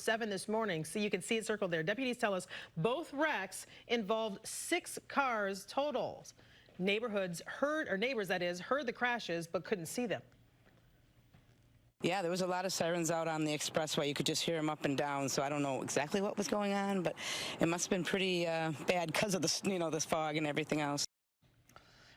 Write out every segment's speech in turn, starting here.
7 this morning. So you can see it circled there. Deputies tell us both wrecks involved 6 cars total. Neighbors heard the crashes but couldn't see them. Yeah, there was a lot of sirens out on the expressway. You could just hear them up and down. So I don't know exactly what was going on, but it must have been pretty bad because of the, this fog and everything else.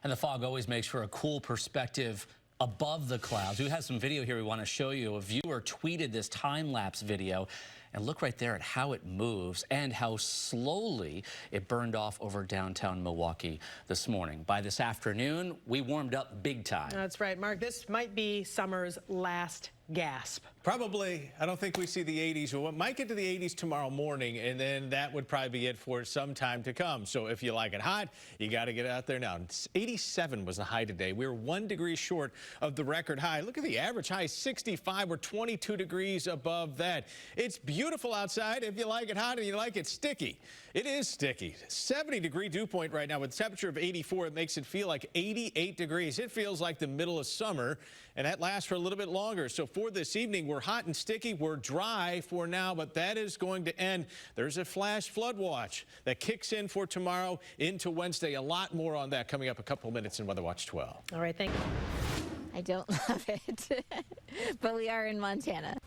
And the fog always makes for a cool perspective above the clouds. We have some video here we want to show you. A viewer tweeted this time-lapse video, and look right there at how it moves and how slowly it burned off over downtown Milwaukee this morning. By this afternoon, we warmed up big time. That's right, Mark. This might be summer's last gasp. Probably. I don't think we see the 80s. We might get to the 80s tomorrow morning, and then that would probably be it for some time to come. So if you like it hot, you got to get out there now. 87 was the high today. We were 1 degree short of the record high. Look at the average high, 65. We're 22 degrees above that. It's beautiful outside if you like it hot and you like it sticky. It is sticky. 70-degree dew point right now with a temperature of 84. It makes it feel like 88 degrees. It feels like the middle of summer, and that lasts for a little bit longer. So for this evening, we're hot and sticky. We're dry for now, but that is going to end. There's a flash flood watch that kicks in for tomorrow into Wednesday. A lot more on that coming up a couple minutes in Weather Watch 12. All right, thank you. I don't love it, but we are in Montana.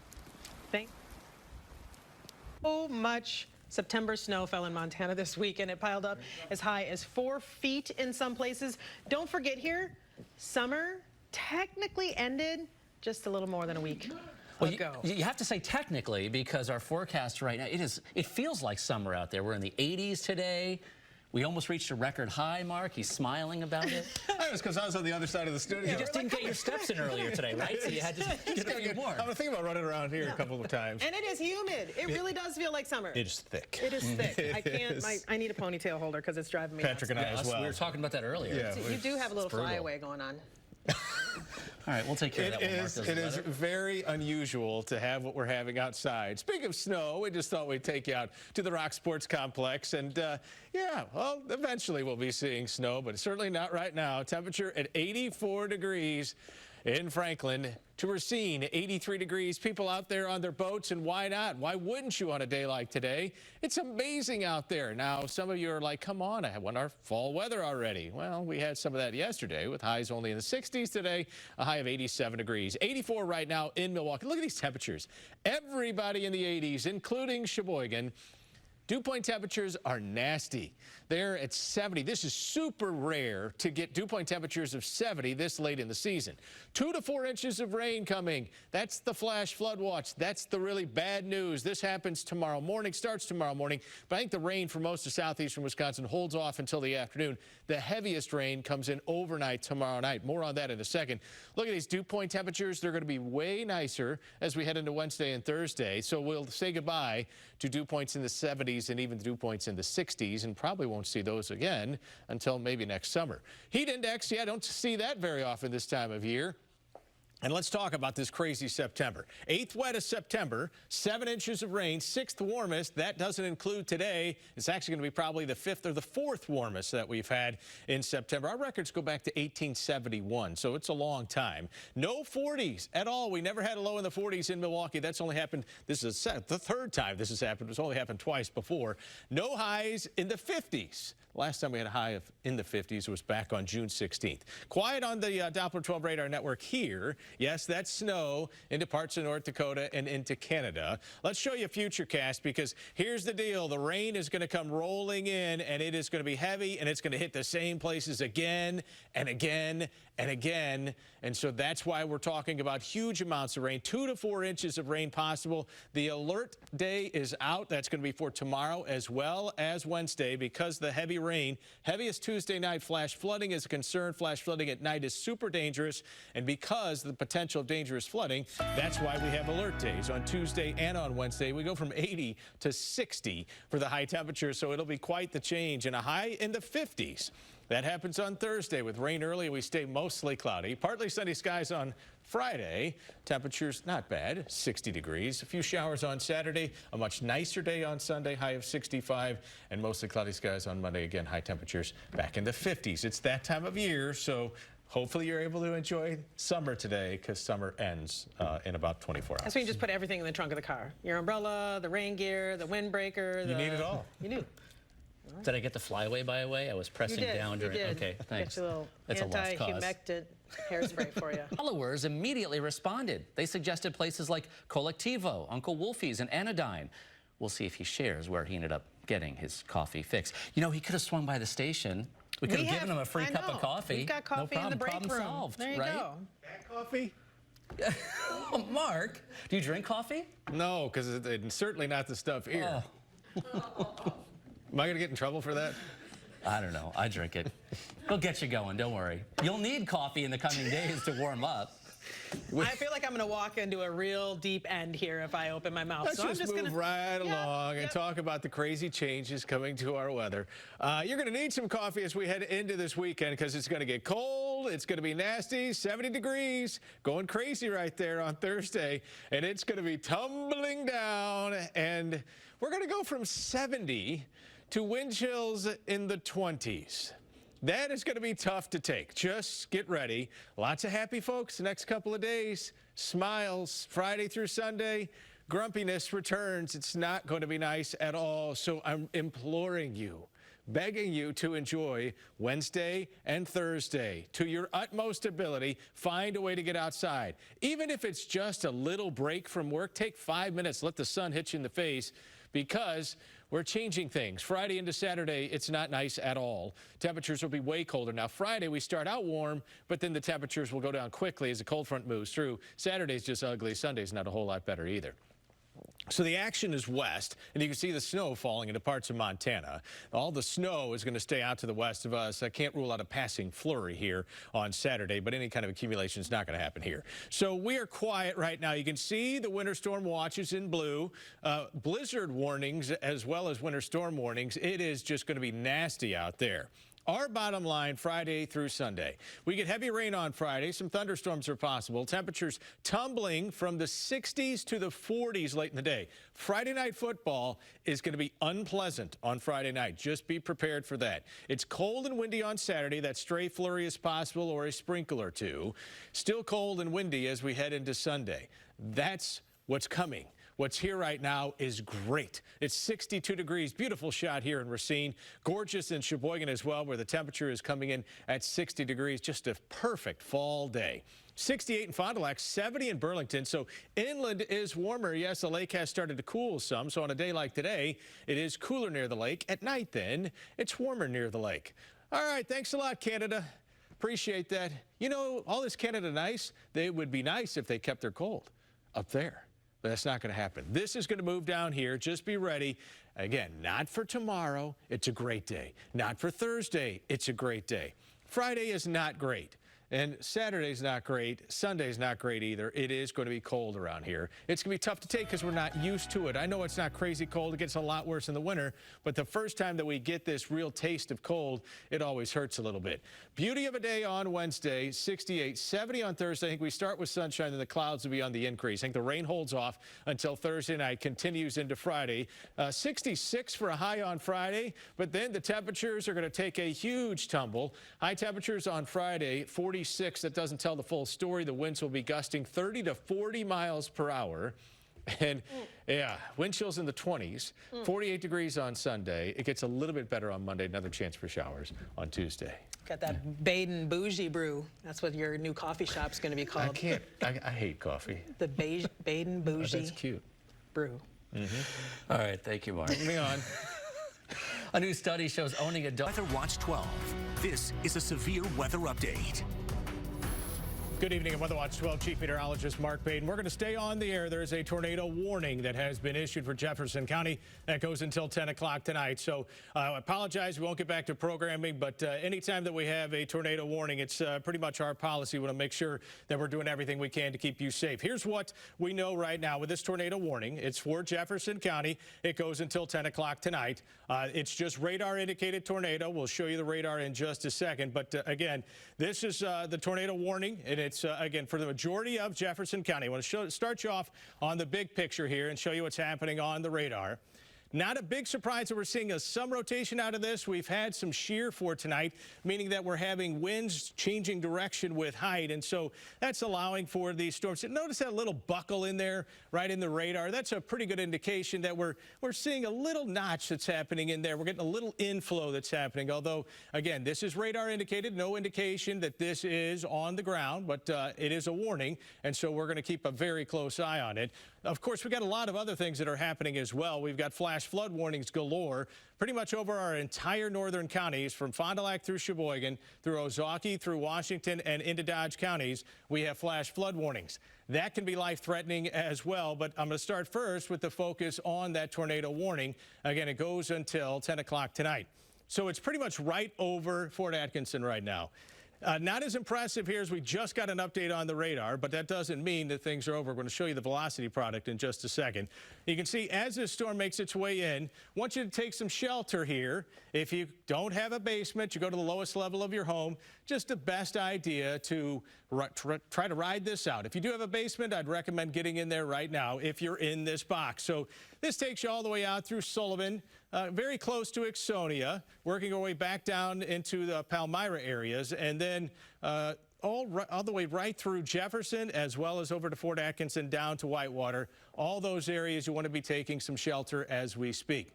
So much September snow fell in Montana this week, and it piled up as high as 4 feet in some places. Don't forget here, summer technically ended just a little more than a week ago. You have to say technically, because our forecast right now, it feels like summer out there. We're in the 80s today. We almost reached a record high, Mark. He's smiling about it. That was because I was on the other side of the studio. You just didn't get your steps in earlier today, right? So you had to get a few more. I'm thinking about running around here a couple of times. And it is humid. It really does feel like summer. It's thick. It is thick. I can't. I need a ponytail holder because it's driving me Patrick nuts. and I as well. We were talking about that earlier. Yeah, You do have a little flyaway going on. All right, we'll take care of that one, Mark. It is very unusual to have what we're having outside. Speaking of snow, we just thought we'd take you out to the Rock Sports Complex. And, yeah, well, eventually we'll be seeing snow, but certainly not right now. Temperature at 84 degrees in Franklin. To Racine, 83 degrees. People out there on their boats, and why not? Why wouldn't you on a day like today? It's amazing out there. Now, some of you are like, come on, I want our fall weather already. Well, we had some of that yesterday with highs only in the 60s today, a high of 87 degrees. 84 right now in Milwaukee. Look at these temperatures. Everybody in the 80s, including Sheboygan. Dew point temperatures are nasty. They're at 70. This is super rare to get dew point temperatures of 70 this late in the season. 2 to 4 inches of rain coming. That's the flash flood watch. That's the really bad news. This happens tomorrow morning, starts tomorrow morning. But I think the rain for most of southeastern Wisconsin holds off until the afternoon. The heaviest rain comes in overnight tomorrow night. More on that in a second. Look at these dew point temperatures. They're going to be way nicer as we head into Wednesday and Thursday. So we'll say goodbye to dew points in the 70s and even dew points in the 60s, and probably won't see those again until maybe next summer. Heat index, yeah, don't see that very often this time of year. And let's talk about this crazy September. 8th wettest September, 7 inches of rain, 6th warmest. That doesn't include today. It's actually going to be probably the 5th or the 4th warmest that we've had in September. Our records go back to 1871, so it's a long time. No 40s at all. We never had a low in the 40s in Milwaukee. That's only happened, this is the third time this has happened. It's only happened twice before. No highs in the 50s. Last time we had a high in the 50s was back on June 16th. Quiet on the Doppler 12 radar network here. Yes, that's snow into parts of North Dakota and into Canada. Let's show you a futurecast, because here's the deal. The rain is going to come rolling in, and it is going to be heavy, and it's going to hit the same places again and again and again. And so that's why we're talking about huge amounts of rain, 2 to 4 inches of rain possible. The alert day is out. That's going to be for tomorrow as well as Wednesday, because the heavy rain, heaviest Tuesday night. Flash flooding is a concern. Flash flooding at night is super dangerous. And because of the potential of dangerous flooding, that's why we have alert days on Tuesday and on Wednesday. We go from 80 to 60 for the high temperatures, so it'll be quite the change. And a high in the 50s. That happens on Thursday with rain early. We stay mostly cloudy. Partly sunny skies on Friday. Temperatures not bad, 60 degrees. A few showers on Saturday. A much nicer day on Sunday, high of 65. And mostly cloudy skies on Monday. Again, high temperatures back in the 50s. It's that time of year, so hopefully you're able to enjoy summer today because summer ends in about 24 hours. That's when you just put everything in the trunk of the car. Your umbrella, the rain gear, the windbreaker. You need it all. You do. Did I get the flyaway by the way? I was pressing down during. Okay, thanks. Get your little That's a lost cause. anti-humectant hairspray for you. Followers immediately responded. They suggested places like Collectivo, Uncle Wolfie's, and Anodyne. We'll see if he shares where he ended up getting his coffee fix. You know, he could have swung by the station. We could have given him a free cup of coffee. We've got coffee no problem. in the break Problem room. solved, There you right? go. That coffee? Oh, Mark, do you drink coffee? No, because it's certainly not the stuff here. Am I going to get in trouble for that? I don't know. I drink it. We'll get you going. Don't worry. You'll need coffee in the coming days to warm up. I feel like I'm going to walk into a real deep end here if I open my mouth. Let's so just I'm just move gonna, right along and talk about the crazy changes coming to our weather. You're going to need some coffee as we head into this weekend because it's going to get cold. It's going to be nasty, 70 degrees, going crazy right there on Thursday. And it's going to be tumbling down. And we're going to go from 70 to wind chills in the 20s. That is going to be tough to take. Just get ready. Lots of happy folks the next couple of days. Smiles Friday through Sunday. Grumpiness returns. It's not going to be nice at all. So I'm imploring you, begging you to enjoy Wednesday and Thursday to your utmost ability. Find a way to get outside. Even if it's just a little break from work, take 5 minutes. Let the sun hit you in the face because we're changing things. Friday into Saturday, it's not nice at all. Temperatures will be way colder. Now, Friday, we start out warm, but then the temperatures will go down quickly as the cold front moves through. Saturday's just ugly. Sunday's not a whole lot better either. So the action is west, and you can see the snow falling into parts of Montana. All the snow is going to stay out to the west of us. I can't rule out a passing flurry here on Saturday, but any kind of accumulation is not going to happen here. So we are quiet right now. You can see the winter storm watches in blue, blizzard warnings as well as winter storm warnings. It is just going to be nasty out there. Our bottom line, Friday through Sunday. We get heavy rain on Friday. Some thunderstorms are possible. Temperatures tumbling from the 60s to the 40s late in the day. Friday night football is going to be unpleasant on Friday night. Just be prepared for that. It's cold and windy on Saturday. That stray flurry is possible or a sprinkle or two. Still cold and windy as we head into Sunday. That's what's coming. What's here right now is great. It's 62 degrees. Beautiful shot here in Racine. Gorgeous in Sheboygan as well, where the temperature is coming in at 60 degrees. Just a perfect fall day. 68 in Fond du Lac, 70 in Burlington. So inland is warmer. Yes, the lake has started to cool some. So on a day like today, it is cooler near the lake. At night then, it's warmer near the lake. All right, thanks a lot, Canada. Appreciate that. You know, all this Canada nice, they would be nice if they kept their cold up there. But that's not going to happen. This is going to move down here. Just be ready. Again, not for tomorrow. It's a great day. Not for Thursday. It's a great day. Friday is not great. And Saturday's not great. Sunday's not great either. It is going to be cold around here. It's going to be tough to take because we're not used to it. I know it's not crazy cold. It gets a lot worse in the winter. But the first time that we get this real taste of cold, it always hurts a little bit. Beauty of a day on Wednesday, 68, 70 on Thursday. I think we start with sunshine and the clouds will be on the increase. I think the rain holds off until Thursday night, continues into Friday. 66 for a high on Friday, but then the temperatures are going to take a huge tumble. High temperatures on Friday, 46. That doesn't tell the full story. The winds will be gusting 30 to 40 miles per hour. And yeah, wind chills in the 20s, 48 degrees on Sunday. It gets a little bit better on Monday. Another chance for showers on Tuesday. Got that Baden Bougie brew. That's what your new coffee shop's going to be called. I can't. I hate coffee. The Baden Bougie That's cute. brew. All right, thank you, Mark. Moving on. A new study shows owning a dog. Weather Watch 12. This is a severe weather update. Good evening. I'm Weather Watch 12 Chief Meteorologist Mark Baden. We're going to stay on the air. There is a tornado warning that has been issued for Jefferson County that goes until 10 o'clock tonight. So I apologize. We won't get back to programming, but anytime that we have a tornado warning, it's pretty much our policy. We want to make sure that we're doing everything we can to keep you safe. Here's what we know right now with this tornado warning. It's for Jefferson County. It goes until 10 o'clock tonight. It's just radar indicated tornado. We'll show you the radar in just a second. But again, this is the tornado warning, and it's, again, for the majority of Jefferson County. I want to start you off on the big picture here and show you what's happening on the radar. Not a big surprise that we're seeing some rotation out of this. We've had some shear for tonight, meaning that we're having winds changing direction with height, and so that's allowing for these storms. Notice that little buckle in there right in the radar. That's a pretty good indication that we're seeing a little notch that's happening in there. We're getting a little inflow that's happening, although, again, this is radar indicated, no indication that this is on the ground, but it is a warning, and so we're going to keep a very close eye on it. Of course, we've got a lot of other things that are happening as well. We've got flash flood warnings galore pretty much over our entire northern counties, from Fond du Lac through Sheboygan, through Ozaukee, through Washington, and into Dodge counties. We have flash flood warnings. That can be life-threatening as well, but I'm going to start first with the focus on that tornado warning. Again, it goes until 10 o'clock tonight. So it's pretty much right over Fort Atkinson right now. Not as impressive here as we just got an update on the radar, but that doesn't mean that things are over. We're going to show you the velocity product in just a second. You can see as this storm makes its way in, I want you to take some shelter here. If you don't have a basement, you go to the lowest level of your home. Just the best idea to try to ride this out. If you do have a basement, I'd recommend getting in there right now if you're in this box. So this takes you all the way out through Sullivan, very close to Ixonia, working our way back down into the Palmyra areas, and then all the way right through Jefferson, as well as over to Fort Atkinson, down to Whitewater. All those areas you want to be taking some shelter as we speak.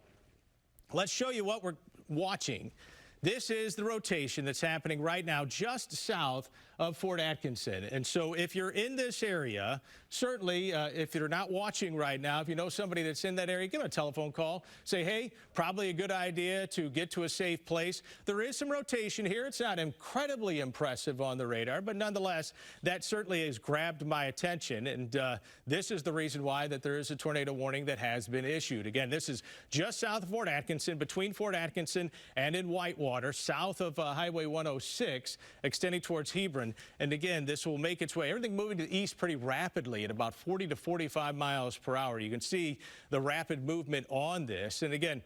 Let's show you what we're watching. This is the rotation that's happening right now just south of Fort Atkinson. And so if you're in this area, certainly if you're not watching right now, if you know somebody that's in that area, give them a telephone call. Say, hey, probably a good idea to get to a safe place. There is some rotation here. It's not incredibly impressive on the radar, but nonetheless, that certainly has grabbed my attention. And this is the reason why that there is a tornado warning that has been issued. Again, this is just south of Fort Atkinson, between Fort Atkinson and in Whitewater, south of Highway 106, extending towards Hebron. And again, this will make its way, everything moving to the east pretty rapidly at about 40 to 45 miles per hour. You can see the rapid movement on this. And again,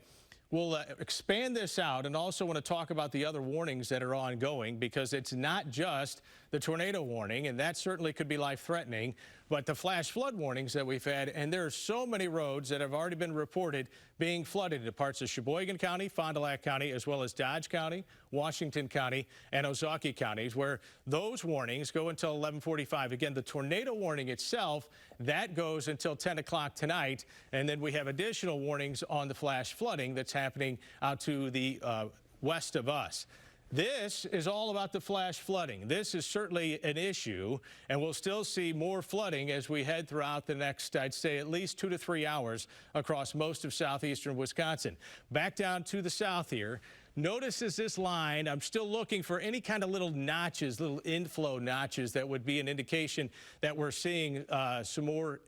we'll expand this out and also want to talk about the other warnings that are ongoing, because it's not just the tornado warning, and that certainly could be life-threatening, but the flash flood warnings that we've had. And there are so many roads that have already been reported being flooded in parts of Sheboygan County, Fond du Lac County, as well as Dodge County, Washington County, and Ozaukee counties, where those warnings go until 11:45. Again, the tornado warning itself, that goes until 10 o'clock tonight. And then we have additional warnings on the flash flooding that's happening out to the west of us. This is all about the flash flooding. This is certainly an issue, and we'll still see more flooding as we head throughout the next, I'd say, at least 2 to 3 hours across most of southeastern Wisconsin. Back down to the south here. Notice as this line, I'm still looking for any kind of little notches, little inflow notches that would be an indication that we're seeing some more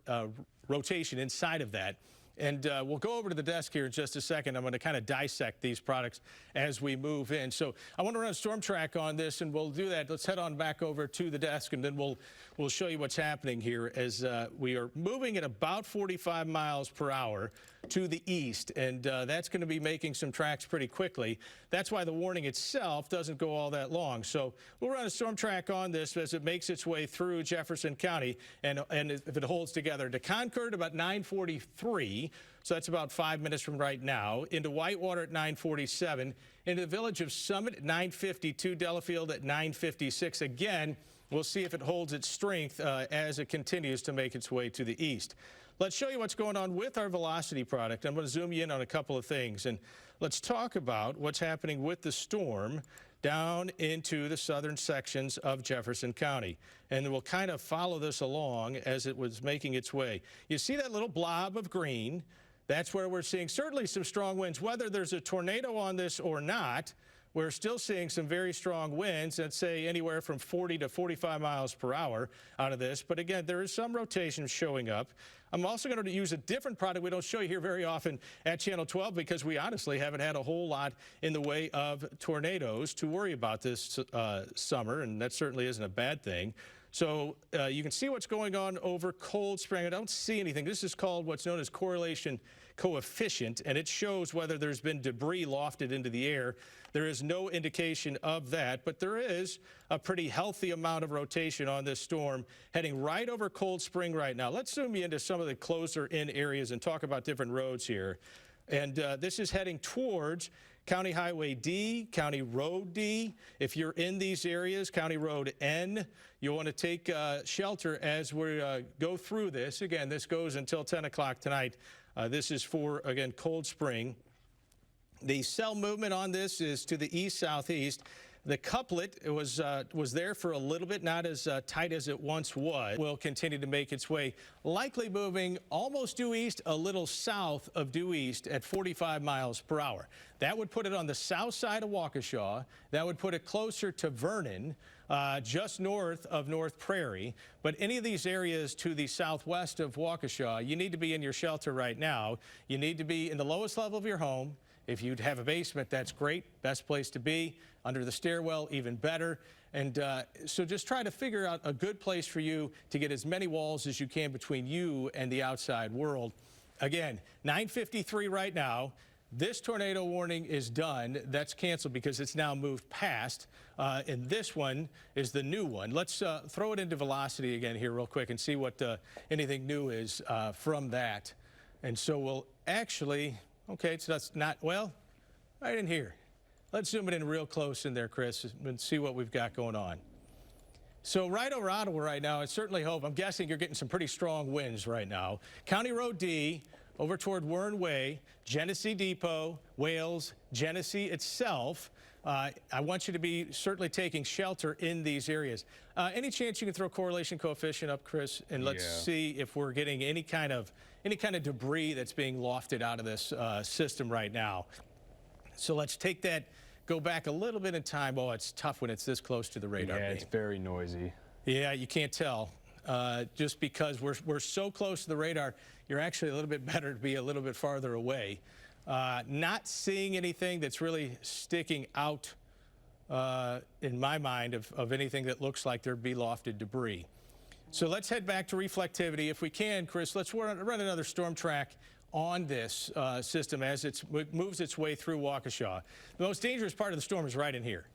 rotation inside of that. And we'll go over to the desk here in just a second. I'm going to kind of dissect these products as we move in. So I want to run a storm track on this, and we'll do that. Let's head on back over to the desk, and then we'll show you what's happening here as we are moving at about 45 miles per hour to the east, and that's going to be making some tracks pretty quickly. That's why the warning itself doesn't go all that long. So we'll run a storm track on this as it makes its way through Jefferson County, and if it holds together to Concord about 9:43, so that's about 5 minutes from right now, into Whitewater at 9:47, into the village of Summit at 9:52, Delafield at 9:56. Again, we'll see if it holds its strength as it continues to make its way to the east. Let's show you what's going on with our velocity product. I'm going to zoom you in on a couple of things, and let's talk about what's happening with the storm down into the southern sections of Jefferson County. And then we'll kind of follow this along as it was making its way. You see that little blob of green? That's where we're seeing certainly some strong winds. Whether there's a tornado on this or not, we're still seeing some very strong winds, let's say anywhere from 40 to 45 miles per hour out of this. But again, there is some rotation showing up. I'm also going to use a different product we don't show you here very often at Channel 12, because we honestly haven't had a whole lot in the way of tornadoes to worry about this summer, and that certainly isn't a bad thing. So you can see what's going on over Cold Spring. I don't see anything. This is called what's known as correlation coefficient, and it shows whether there's been debris lofted into the air. There is no indication of that, but there is a pretty healthy amount of rotation on this storm heading right over Cold Spring right now. Let's zoom you into some of the closer in areas and talk about different roads here. And this is heading towards County Highway D, County Road D. If you're in these areas, County Road N, you'll want to take shelter as we go through this. Again, this goes until 10 o'clock tonight. This is for, again, Cold Spring. The cell movement on this is to the east-southeast. The couplet was there for a little bit, not as tight as it once was. Will continue to make its way, likely moving almost due east, a little south of due east at 45 miles per hour. That would put it on the south side of Waukesha. That would put it closer to Vernon, just north of North Prairie. But any of these areas to the southwest of Waukesha, you need to be in your shelter right now. You need to be in the lowest level of your home. If you'd have a basement, that's great. Best place to be. Under the stairwell, even better. And so just try to figure out a good place for you to get as many walls as you can between you and the outside world. Again, 9:53 right now. This tornado warning is done. That's canceled because it's now moved past. And this one is the new one. Let's throw it into velocity again here real quick and see what anything new is from that. And so we'll actually... Okay, so that's not, well, right in here. Let's zoom it in real close in there, Chris, and see what we've got going on. So right over Ottawa right now, I certainly hope, I'm guessing you're getting some pretty strong winds right now. County Road D, over toward Wern Way, Genesee Depot, Wales, Genesee itself. I want you to be certainly taking shelter in these areas. Any chance you can throw correlation coefficient up, Chris, and let's see if we're getting any kind of debris that's being lofted out of this system right now. So let's take that, go back a little bit in time. Oh, it's tough when it's this close to the radar. Yeah, it's very noisy. Yeah, you can't tell. Just because we're so close to the radar, you're actually a little bit better to be a little bit farther away. Not seeing anything that's really sticking out in my mind of anything that looks like there'd be lofted debris. So let's head back to reflectivity. If we can, Chris, let's run another storm track on this system as it moves its way through Waukesha. The most dangerous part of the storm is right in here.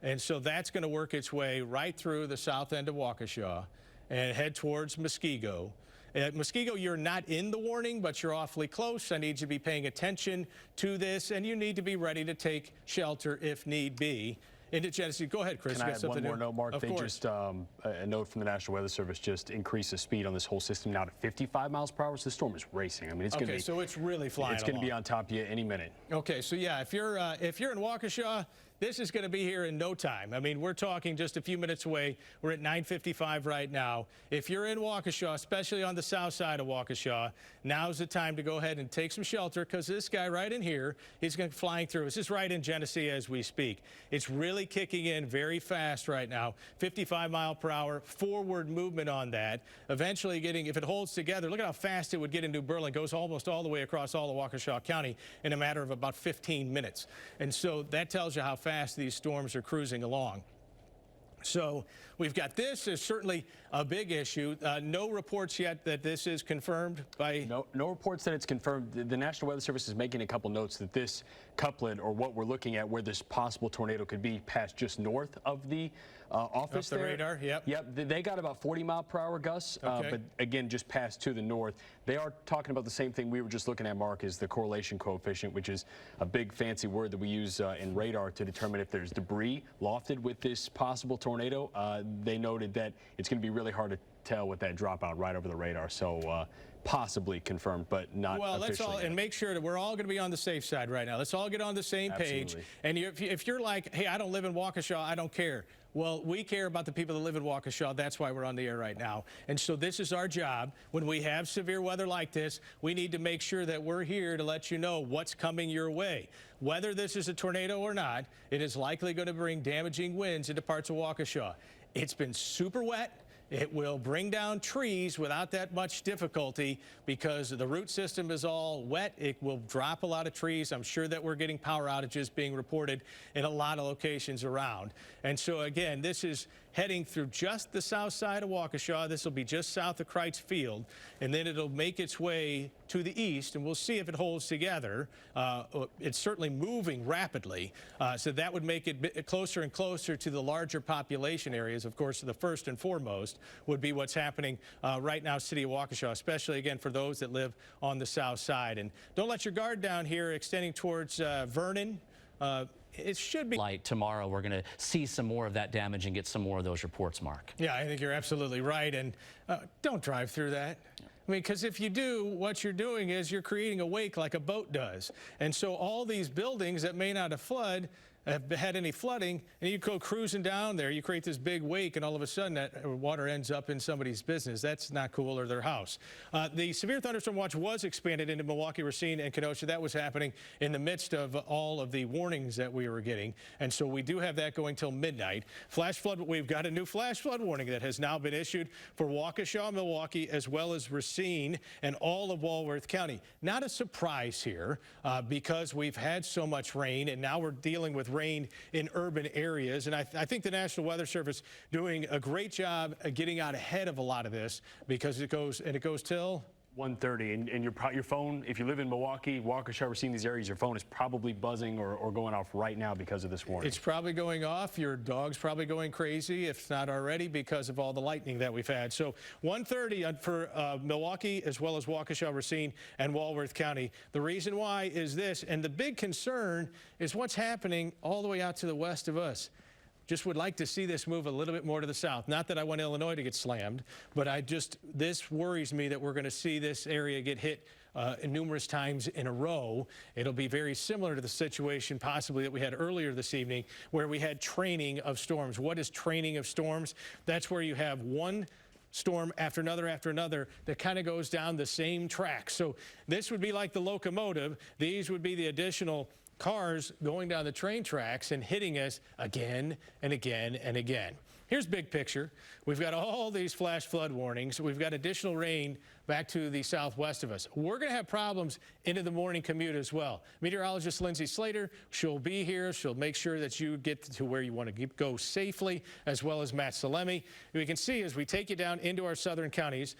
And so that's going to work its way right through the south end of Waukesha and head towards Muskego. At Muskego, you're not in the warning, but you're awfully close. I need you to be paying attention to this, and you need to be ready to take shelter if need be. Into Genesee. Go ahead, Chris. Can I add one more note, Mark? Of course. Just a note from the National Weather Service just increased the speed on this whole system now to 55 miles per hour. So the storm is racing. I mean, it's going to be. So it's really flying. It's going to be on top of you any minute. Okay, so yeah, if you're in Waukesha, this is going to be here in no time. I mean, we're talking just a few minutes away. We're at 9:55 right now. If you're in Waukesha, especially on the south side of Waukesha, now's the time to go ahead and take some shelter because this guy right in here, he's going to be flying through. This is right in Genesee as we speak. It's really kicking in very fast right now. 55 mile per hour forward movement on that. Eventually getting, if it holds together, look at how fast it would get into Berlin. Goes almost all the way across all of Waukesha County in a matter of about 15 minutes. And so that tells you how fast these storms are cruising along. So we've got this is certainly a big issue. No reports yet that this is confirmed by... No reports that it's confirmed. The National Weather Service is making a couple notes that this couplet, or what we're looking at, where this possible tornado could be, passed just north of the office there. Radar, yep. Yep, they got about 40 mile per hour gusts, but again, just passed to the north. They are talking about the same thing we were just looking at, Mark, is the correlation coefficient, which is a big fancy word that we use in radar to determine if there's debris lofted with this possible tornado. They noted that it's going to be really hard to tell with that dropout right over the radar. So possibly confirmed, but not well, officially. let's all and make sure that we're all going to be on the safe side right now. Let's all get on the same page. And if you're like, hey, I don't live in Waukesha, I don't care. Well, we care about the people that live in Waukesha. That's why we're on the air right now. And so this is our job. When we have severe weather like this, we need to make sure that we're here to let you know what's coming your way. Whether this is a tornado or not, it is likely going to bring damaging winds into parts of Waukesha. It's been super wet. It will bring down trees without that much difficulty because the root system is all wet. It will drop a lot of trees. I'm sure that we're getting power outages being reported in a lot of locations around. And so, again, this is heading through just the south side of Waukesha. This will be just south of Kreitz Field, and then it'll make its way to the east, and we'll see if it holds together. It's certainly moving rapidly, so that would make it closer and closer to the larger population areas. Of course, the first and foremost would be what's happening right now, city of Waukesha, especially, again, for those that live on the south side. And don't let your guard down here, extending towards Vernon. It should be light tomorrow. We're going to see some more of that damage and get some more of those reports, Mark. Yeah, I think you're absolutely right. And don't drive through that. I mean, because if you do, what you're doing is you're creating a wake like a boat does. And so all these buildings that may not have had any flooding, and you go cruising down there, you create this big wake, and all of a sudden that water ends up in somebody's business. That's not cool, or their house. The severe thunderstorm watch was expanded into Milwaukee, Racine, and Kenosha. That was happening in the midst of all of the warnings that we were getting, and so we do have that going till midnight. Flash flood, we've got a new flash flood warning that has now been issued for Waukesha, Milwaukee, as well as Racine and all of Walworth County. Not a surprise here because we've had so much rain, and now we're dealing with rain in urban areas, and I think the National Weather Service doing a great job of getting out ahead of a lot of this, because it goes till 1:30, and your phone, if you live in Milwaukee, Waukesha, we're seeing these areas, your phone is probably buzzing or going off right now because of this warning. It's probably going off. Your dog's probably going crazy, if not already, because of all the lightning that we've had. So 1:30 for Milwaukee, as well as Waukesha, Racine, and Walworth County. The reason why is this, and the big concern is what's happening all the way out to the west of us. Just would like to see this move a little bit more to the south. Not that I want Illinois to get slammed, but this worries me that we're going to see this area get hit numerous times in a row. It'll be very similar to the situation possibly that we had earlier this evening, where we had training of storms. What is training of storms? That's where you have one storm after another that kind of goes down the same track. So this would be like the locomotive. These would be the additional cars going down the train tracks and hitting us again and again and again. Here's big picture. We've got all these flash flood warnings. We've got additional rain back to the southwest of us. We're going to have problems into the morning commute as well. Meteorologist Lindsay Slater, she'll be here. She'll make sure that you get to where you want to go safely, as well as Matt Salemi. We can see as we take you down into our southern counties,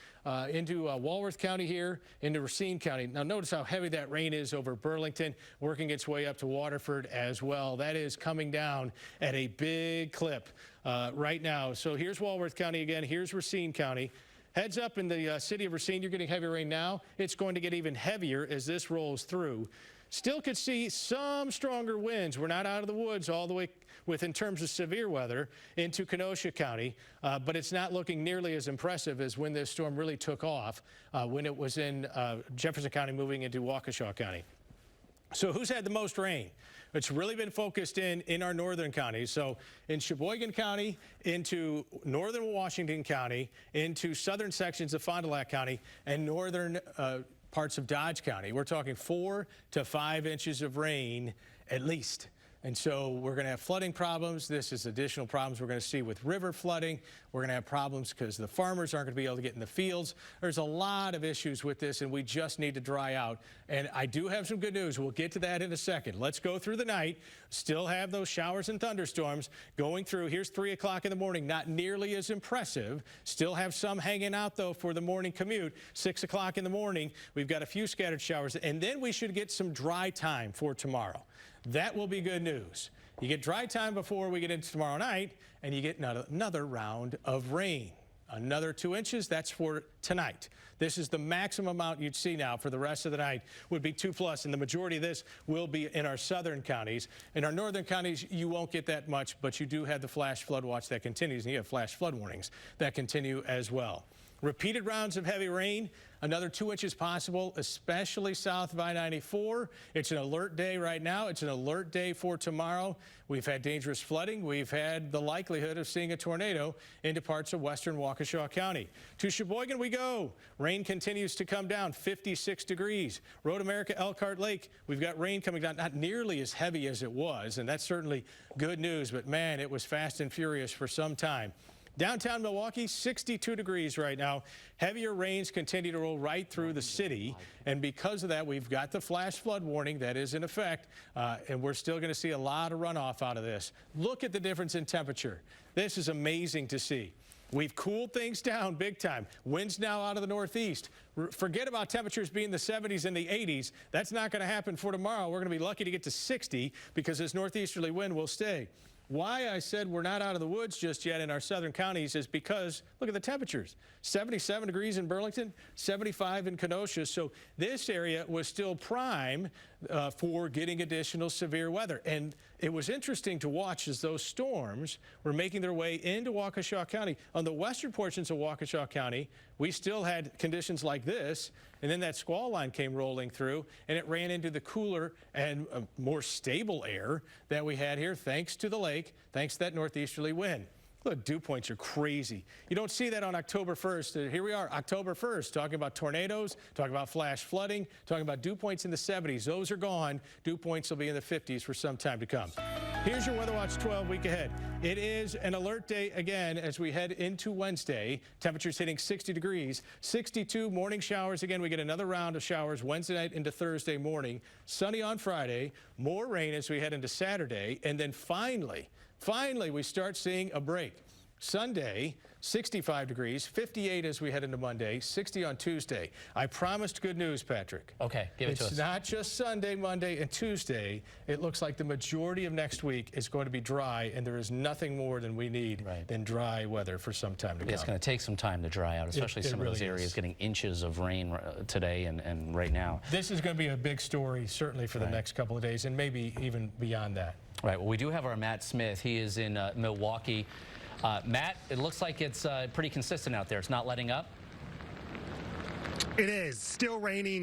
into Walworth County here, into Racine County. Now notice how heavy that rain is over Burlington, working its way up to Waterford as well. That is coming down at a big clip right now. So here's Walworth County again. Here's Racine County. Heads up in the city of Racine, you're getting heavy rain now. It's going to get even heavier as this rolls through. Still could see some stronger winds. We're not out of the woods all the way in terms of severe weather into Kenosha County, but it's not looking nearly as impressive as when this storm really took off when it was in Jefferson County moving into Waukesha County. So who's had the most rain? It's really been focused in our northern counties. So in Sheboygan County, into northern Washington County, into southern sections of Fond du Lac County, and northern parts of Dodge County. We're talking 4 to 5 inches of rain at least. And so we're going to have flooding problems. This is additional problems we're going to see with river flooding. We're going to have problems because the farmers aren't going to be able to get in the fields. There's a lot of issues with this, and we just need to dry out. And I do have some good news. We'll get to that in a second. Let's go through the night. Still have those showers and thunderstorms going through. Here's 3 o'clock in the morning. Not nearly as impressive. Still have some hanging out, though, for the morning commute. 6 o'clock in the morning, we've got a few scattered showers. And then we should get some dry time for tomorrow. That will be good news. You get dry time before we get into tomorrow night, and you get another round of rain. Another 2 inches, that's for tonight. This is the maximum amount you'd see now for the rest of the night would be 2+, and the majority of this will be in our southern counties. In our northern counties, you won't get that much, but you do have the flash flood watch that continues, and you have flash flood warnings that continue as well. Repeated rounds of heavy rain, another 2 inches possible, especially south of I-94. It's an alert day right now. It's an alert day for tomorrow. We've had dangerous flooding. We've had the likelihood of seeing a tornado into parts of western Waukesha County. To Sheboygan we go. Rain continues to come down, 56 degrees. Road America, Elkhart Lake, we've got rain coming down, not nearly as heavy as it was, and that's certainly good news, but man, it was fast and furious for some time. Downtown Milwaukee, 62 degrees right now. Heavier rains continue to roll right through the city, and because of that, we've got the flash flood warning that is in effect, and we're still going to see a lot of runoff out of this. Look at the difference in temperature. This is amazing to see. We've cooled things down big time. Winds now out of the northeast. Forget about temperatures being the 70s and the 80s. That's not going to happen for tomorrow. We're going to be lucky to get to 60 because this northeasterly wind will stay. Why I said we're not out of the woods just yet in our southern counties is because look at the temperatures. 77 degrees in Burlington, 75 in Kenosha. So this area was still prime for getting additional severe weather. And it was interesting to watch as those storms were making their way into Waukesha County. On the western portions of Waukesha County, we still had conditions like this, and then that squall line came rolling through, and it ran into the cooler and more stable air that we had here, thanks to the lake, thanks to that northeasterly wind. Look, dew points are crazy. You don't see that on October 1st. Here we are, October 1st, talking about tornadoes, talking about flash flooding, talking about dew points in the 70s. Those are gone. Dew points will be in the 50s for some time to come. Here's your Weather Watch 12 week ahead. It is an alert day again as we head into Wednesday. Temperatures hitting 60 degrees, 62 morning showers. Again, we get another round of showers Wednesday night into Thursday morning. Sunny on Friday, more rain as we head into Saturday. And then finally, we start seeing a break. Sunday, 65 degrees, 58 as we head into Monday, 60 on Tuesday. I promised good news, Patrick. Okay, give it to us. It's not just Sunday, Monday, and Tuesday. It looks like the majority of next week is going to be dry, and there is nothing more than we need than dry weather for some time to come. It's going to take some time to dry out, especially some of those areas getting inches of rain today and right now. This is going to be a big story, certainly for the next couple of days, and maybe even beyond that. Right. Well, we do have our Matt Smith. He is in Milwaukee. Matt, it looks like it's pretty consistent out there. It's not letting up. It is still raining.